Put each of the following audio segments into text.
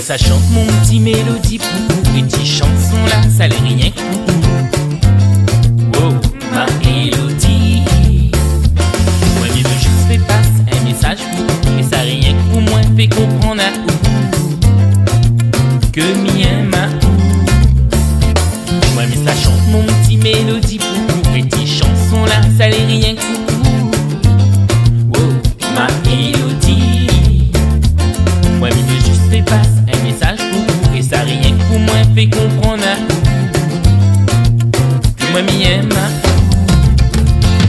ça chante mon petit mélodie pour petit chanson là, ça l'est rien que pour. Wow, ma mélodie. Moi, je veux juste faire passer un message pour et ça rien que pour moi, fait comprendre à que mien ma moi, mais ça chante mon petit mélodie pour petit chanson là, ça l'est rien que pour. Wow, ma mélodie. Moi, mais je juste fais passer un message pour et ça rien que pour moi, fait comprendre à que moi m'y aime.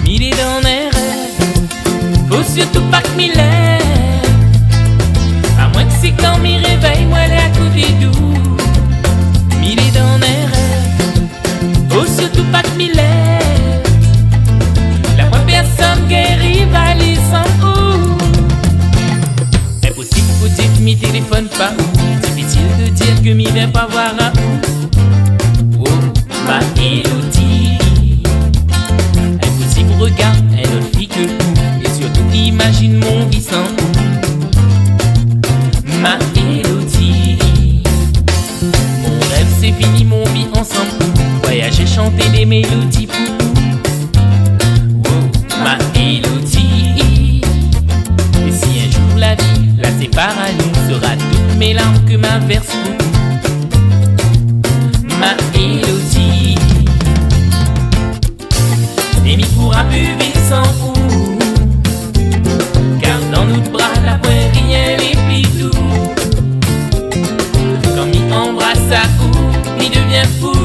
Mille est dans les rêves, faut surtout pas que m'y lève. À moins que c'est quand m'y réveille, moi elle est à côté d'où. Mille est dans les rêves, faut surtout pas que m'y lève. La première personne guérit va aller sans où. Impossible faut dire que m'y téléphone pas. Difficile de dire que m'y vient pas voir à où. Oh, ma mélodie. Impossible regarde un autre fille que vous. Et surtout imagine mon vie sans ma mélodie. Mon rêve c'est fini, mon vie ensemble. Voyager, chanter des mélodies pour oh, ma mélodie. Et si un jour la vie la sépare à nous, sera toutes mes larmes que ma verse pour ma mélodie. Et m'y pourra plus vivre sans vous, car dans notre bras la pointe rien n'est plus doux. Quand m'y embrasse à vous, m'y devient fou.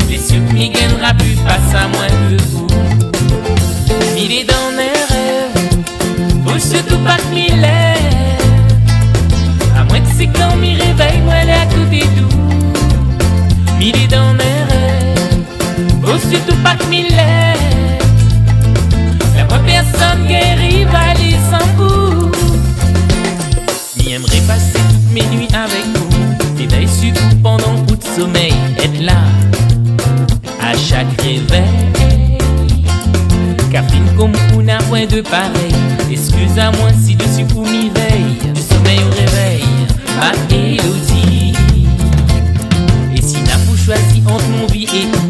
Les cieux m'y gagnera plus face à moins de vous. M'il est dans mes rêves, faut surtout pas que m'y lève. À moins que c'est quand m'y réveille, moi elle est à côté d'où. M'il est dans mes rêves, faut surtout pas que m'y lève. La première personne guérie va aller sans vous. M'y aimerait passer toutes mes nuits avec vous, et veille sur vous pendant tout le sommeil, être là à chaque réveil. Capine comme vous n'a point de pareil. Excuse-moi si dessus vous m'y veille, du sommeil au réveil, ma mélodie. Et si n'a vous choisi entre mon vie et vous,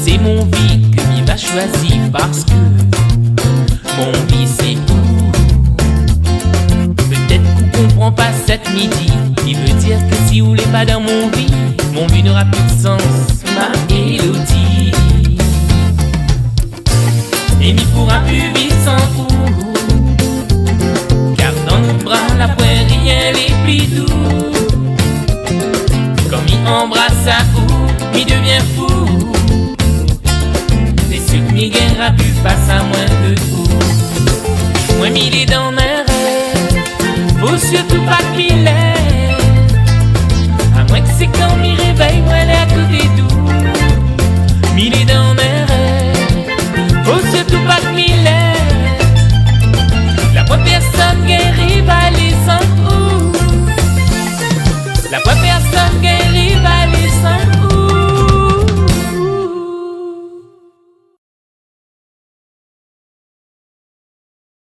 c'est mon vie que m'y va choisir parce que mon vie c'est vous. Peut-être vous comprend pas cette midi, il veut dire que si vous l'êtes pas dans mon vie n'aura plus de sens, ma mélodie. Et m'y pourra plus vivre sans vous, car dans nos bras la pointe rien n'est plus doux. Quand m'y embrasse à vous, m'y devient fou. Les sucres m'y gagnera plus face à moins de vous. Moi m'y est dans